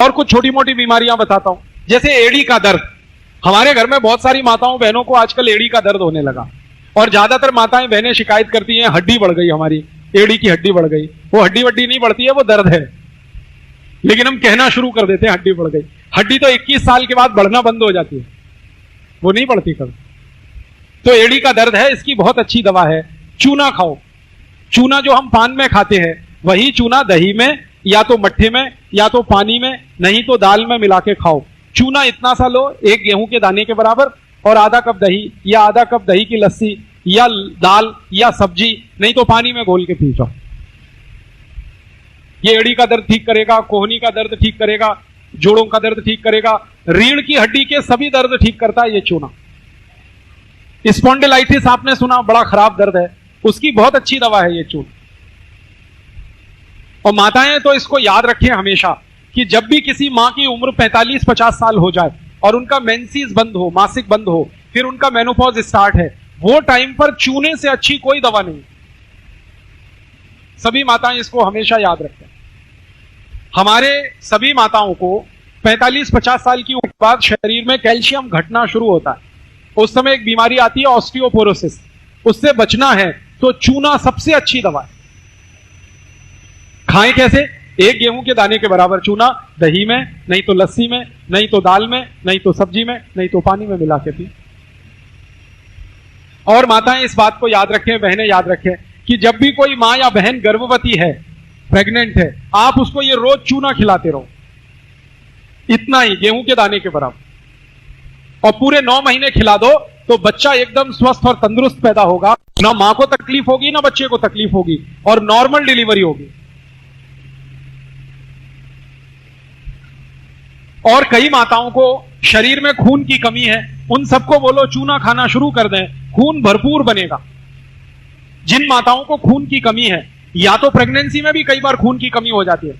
और कुछ छोटी मोटी बीमारियां बताता हूं, जैसे एड़ी का दर्द। हमारे घर में बहुत सारी माताओं बहनों को आजकल एड़ी का दर्द होने लगा, और ज्यादातर माताएं बहनें शिकायत करती हैं हड्डी बढ़ गई, हमारी एड़ी की हड्डी बढ़ गई। वो हड्डी वड्डी नहीं बढ़ती है, वो दर्द है, लेकिन हम कहना शुरू कर देते हैं हड्डी बढ़ गई। हड्डी तो 21 साल के बाद बढ़ना बंद हो जाती है, वो नहीं बढ़ती कभी। तो एड़ी का दर्द है, इसकी बहुत अच्छी दवा है, चूना खाओ। चूना जो हम पान में खाते हैं, वही चूना दही में या तो मट्ठे में या तो पानी में नहीं तो दाल में मिला के खाओ। चूना इतना सा लो, एक गेहूं के दाने के बराबर, और आधा कप दही या आधा कप दही की लस्सी या दाल या सब्जी नहीं तो पानी में घोल के पी जाओ। ये एड़ी का दर्द ठीक करेगा, कोहनी का दर्द ठीक करेगा, जोड़ों का दर्द ठीक करेगा, रीढ़ की हड्डी के सभी दर्द ठीक करता है ये चूना। स्पॉन्डिलाइटिस आपने सुना, बड़ा खराब दर्द है, उसकी बहुत अच्छी दवा है ये चूना। और माताएं तो इसको याद रखें हमेशा कि जब भी किसी मां की उम्र 45-50 साल हो जाए और उनका मेंसेस बंद हो, मासिक बंद हो, फिर उनका मेनोपॉज स्टार्ट है, वो टाइम पर चूने से अच्छी कोई दवा नहीं। सभी माताएं इसको हमेशा याद रखें। हमारे सभी माताओं को 45-50 साल की उम्र के बाद शरीर में कैल्शियम घटना शुरू होता है। उस समय एक बीमारी आती है ऑस्टियोपोरोसिस, उससे बचना है तो चूना सबसे अच्छी दवा है। खाएं कैसे? एक गेहूं के दाने के बराबर चूना दही में, नहीं तो लस्सी में, नहीं तो दाल में, नहीं तो सब्जी में, नहीं तो पानी में मिला के पिए। और माताएं इस बात को याद रखें, बहनें याद रखें कि जब भी कोई मां या बहन गर्भवती है, प्रेग्नेंट है, आप उसको ये रोज चूना खिलाते रहो, इतना ही गेहूं के दाने के बराबर, और पूरे 9 महीने खिला दो तो बच्चा एकदम स्वस्थ और तंदुरुस्त पैदा होगा। ना मां को तकलीफ होगी ना बच्चे को तकलीफ होगी, और नॉर्मल डिलीवरी होगी। और कई माताओं को शरीर में खून की कमी है, उन सबको बोलो चूना खाना शुरू कर दें, खून भरपूर बनेगा। जिन माताओं को खून की कमी है, या तो प्रेगनेंसी में भी कई बार खून की कमी हो जाती है,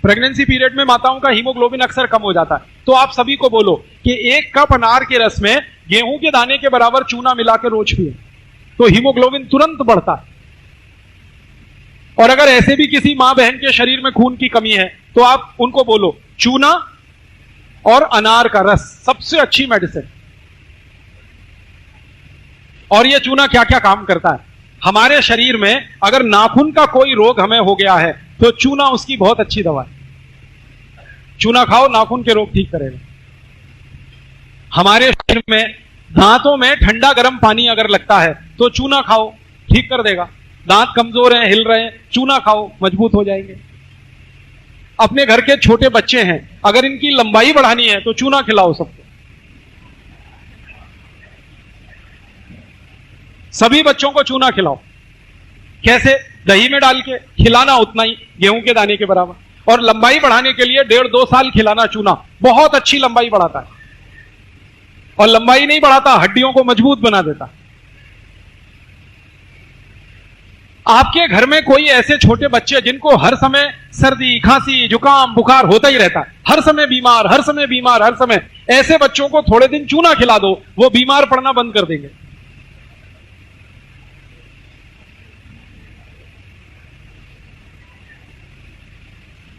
प्रेगनेंसी पीरियड में माताओं का हीमोग्लोबिन अक्सर कम हो जाता है, तो आप सभी को बोलो कि 1 कप अनार के रस में गेहूं के दाने के बराबर चूना मिला के रोज पिए, तो हीमोग्लोबिन तुरंत बढ़ता है। और अगर ऐसे भी किसी मां बहन के शरीर में खून की कमी है, तो आप उनको बोलो चूना और अनार का रस सबसे अच्छी मेडिसिन। और यह चूना क्या क्या काम करता है? हमारे शरीर में अगर नाखून का कोई रोग हमें हो गया है तो चूना उसकी बहुत अच्छी दवा है। चूना खाओ, नाखून के रोग ठीक करेगा। हमारे शरीर में दांतों में ठंडा गर्म पानी अगर लगता है तो चूना खाओ, ठीक कर देगा। दांत कमजोर हैं, हिल रहे हैं, चूना खाओ, मजबूत हो जाएंगे। अपने घर के छोटे बच्चे हैं, अगर इनकी लंबाई बढ़ानी है तो चूना खिलाओ सबको। सभी बच्चों को चूना खिलाओ। कैसे? दही में डाल के खिलाना, उतना ही गेहूं के दाने के बराबर। और लंबाई बढ़ाने के लिए 1.5-2 साल खिलाना चूना, बहुत अच्छी लंबाई बढ़ाता है। और लंबाई नहीं बढ़ाता, हड्डियों को मजबूत बना देता। आपके घर में कोई ऐसे छोटे बच्चे जिनको हर समय सर्दी, खांसी, जुकाम, बुखार होता ही रहता है, हर समय बीमार, हर समय बीमार, हर समय, ऐसे बच्चों को थोड़े दिन चूना खिला दो, वो बीमार पड़ना बंद कर देंगे।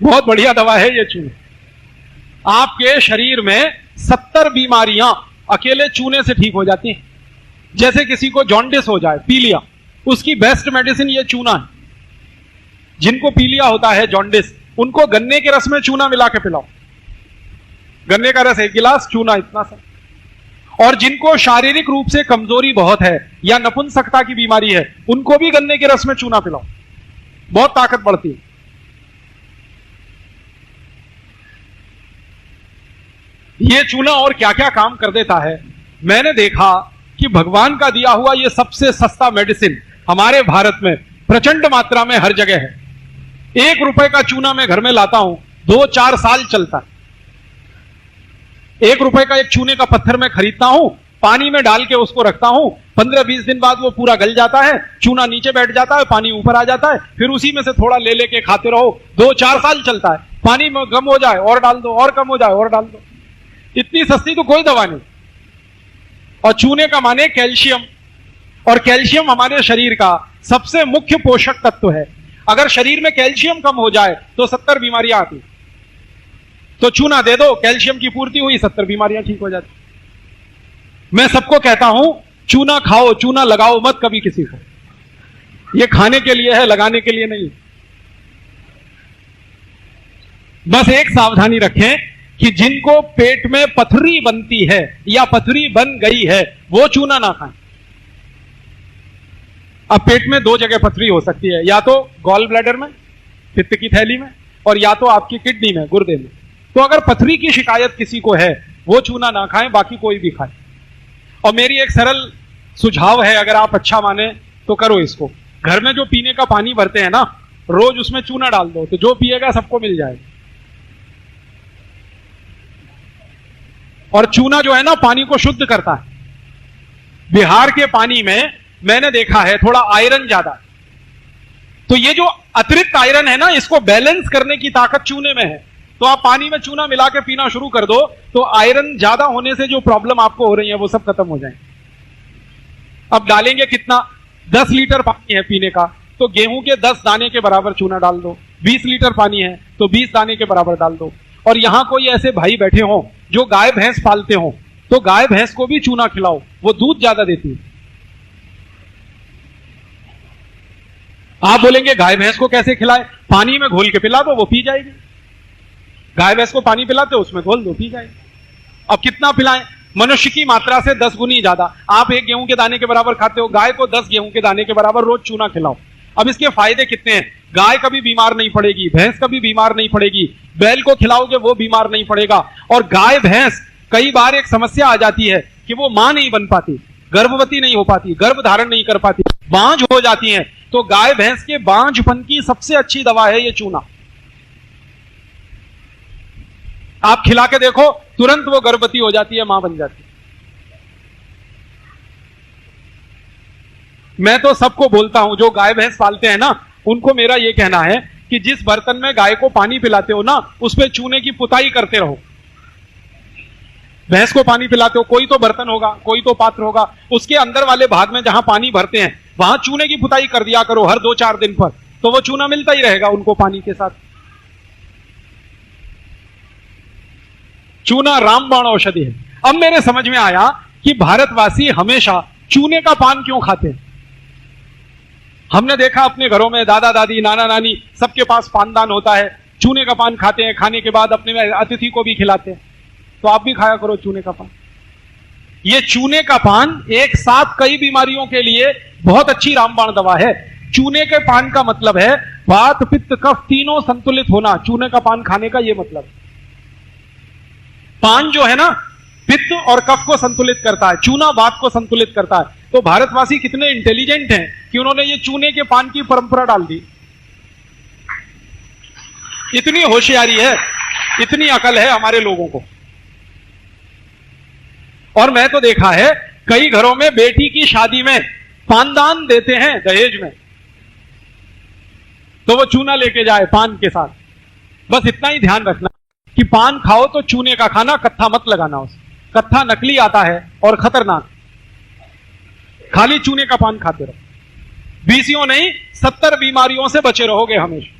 बहुत बढ़िया दवा है ये चूना। आपके शरीर में 70 बीमारियां अकेले चूने से ठीक हो जाती हैं। जैसे किसी को जॉन्डिस हो जाए, पीलिया, उसकी बेस्ट मेडिसिन ये चूना है। जिनको पीलिया होता है, जॉन्डिस, उनको गन्ने के रस में चूना मिला के पिलाओ। गन्ने का रस 1 गिलास, चूना इतना सा। और जिनको शारीरिक रूप से कमजोरी बहुत है या नपुंसकता की बीमारी है, उनको भी गन्ने के रस में चूना पिलाओ, बहुत ताकत बढ़ती है। ये चूना और क्या क्या काम कर देता है? मैंने देखा कि भगवान का दिया हुआ ये सबसे सस्ता मेडिसिन हमारे भारत में प्रचंड मात्रा में हर जगह है। 1 रुपए का चूना मैं घर में लाता हूं, 2-4 साल चलता है। 1 रुपए का एक चूने का पत्थर मैं खरीदता हूं, पानी में डाल के उसको रखता हूं, 15-20 दिन बाद वो पूरा गल जाता है, चूना नीचे बैठ जाता है, पानी ऊपर आ जाता है, फिर उसी में से थोड़ा ले लेके खाते रहो, 2-4 साल चलता है। पानी में कम हो जाए और डाल दो, और कम हो जाए और डाल दो। इतनी सस्ती तो कोई दवा नहीं। और चूने का माने कैल्शियम, और कैल्शियम हमारे शरीर का सबसे मुख्य पोषक तत्व है। अगर शरीर में कैल्शियम कम हो जाए तो 70 बीमारियां आती। तो चूना दे दो, कैल्शियम की पूर्ति हुई, 70 बीमारियां ठीक हो जाती। मैं सबको कहता हूं चूना खाओ, चूना लगाओ मत कभी किसी को। ये खाने के लिए है, लगाने के लिए नहीं। बस एक सावधानी रखें कि जिनको पेट में पथरी बनती है या पथरी बन गई है वो चूना ना खाएं। अब पेट में 2 जगह पथरी हो सकती है, या तो गॉल ब्लैडर में, पित्त की थैली में, और या तो आपकी किडनी में, गुर्दे में। तो अगर पथरी की शिकायत किसी को है वो चूना ना खाएं, बाकी कोई भी खाए। और मेरी एक सरल सुझाव है, अगर आप अच्छा माने तो करो इसको। घर में जो पीने का पानी भरते हैं ना, रोज उसमें चूना डाल दो, तो जो पिएगा सबको मिल जाएगा। और चूना जो है ना पानी को शुद्ध करता है। बिहार के पानी में मैंने देखा है थोड़ा आयरन ज्यादा, तो ये जो अतिरिक्त आयरन है ना, इसको बैलेंस करने की ताकत चूने में है। तो आप पानी में चूना मिला के पीना शुरू कर दो, तो आयरन ज्यादा होने से जो प्रॉब्लम आपको हो रही है वो सब खत्म हो जाएंगे। अब डालेंगे कितना? 10 लीटर पानी है पीने का, तो गेहूं के 10 दाने के बराबर चूना डाल दो। 20 लीटर पानी है तो 20 दाने के बराबर डाल दो। और यहां कोई ऐसे भाई बैठे हो जो गाय भैंस पालते हो, तो गाय भैंस को भी चूना खिलाओ, वो दूध ज्यादा देती है। आप बोलेंगे गाय भैंस को कैसे खिलाए? पानी में घोल के पिला दो, वो पी जाएगी। गाय भैंस को पानी पिलाते हो, उसमें घोल दो, पी जाएगी। अब कितना पिलाएं? मनुष्य की मात्रा से 10 गुनी ज्यादा। आप 1 गेहूं के दाने के बराबर खाते हो, गाय को 10 गेहूं के दाने के बराबर रोज चूना खिलाओ। अब इसके फायदे कितने हैं? गाय कभी बीमार नहीं पड़ेगी, भैंस कभी बीमार नहीं पड़ेगी, बैल को खिलाओगे वो बीमार नहीं पड़ेगा। और गाय भैंस, कई बार एक समस्या आ जाती है कि वो मां नहीं बन पाती, गर्भवती नहीं हो पाती, गर्भ धारण नहीं कर पाती, बांझ हो जाती हैं। तो गाय भैंस के बांझपन की सबसे अच्छी दवा है ये चूना। आप खिला के देखो, तुरंत वो गर्भवती हो जाती है, मां बन जाती है। मैं तो सबको बोलता हूं जो गाय भैंस पालते हैं ना, उनको मेरा ये कहना है कि जिस बर्तन में गाय को पानी पिलाते हो ना, उसपे चूने की पुताई करते रहो। भैंस को पानी पिलाते हो, कोई तो बर्तन होगा, कोई तो पात्र होगा, उसके अंदर वाले भाग में जहां पानी भरते हैं वहां चूने की पुताई कर दिया करो हर 2-4 दिन पर, तो वो चूना मिलता ही रहेगा उनको पानी के साथ। चूना रामबाण औषधि है। अब मेरे समझ में आया कि भारतवासी हमेशा चूने का पान क्यों खाते हैं। हमने देखा अपने घरों में दादा दादी, नाना नानी, सबके पास पानदान होता है, चूने का पान खाते हैं, खाने के बाद अपने अतिथि को भी खिलाते हैं। तो आप भी खाया करो चूने का पान। ये चूने का पान एक साथ कई बीमारियों के लिए बहुत अच्छी रामबाण दवा है। चूने के पान का मतलब है वात पित्त कफ तीनों संतुलित होना, चूने का पान खाने का ये मतलब। पान जो है ना, पित्त और कफ को संतुलित करता है, चूना वात को संतुलित करता है। तो भारतवासी कितने इंटेलिजेंट हैं कि उन्होंने ये चूने के पान की परंपरा डाल दी। इतनी होशियारी है, इतनी अकल है हमारे लोगों को। और मैं तो देखा है कई घरों में बेटी की शादी में पानदान देते हैं दहेज में, तो वो चूना लेके जाए पान के साथ। बस इतना ही ध्यान रखना कि पान खाओ तो चूने का खाना, कत्था मत लगाना। उस कत्था नकली आता है और खतरनाक। खाली चूने का पान खाते रहो, 20 नहीं 70 बीमारियों से बचे रहोगे हमेशा।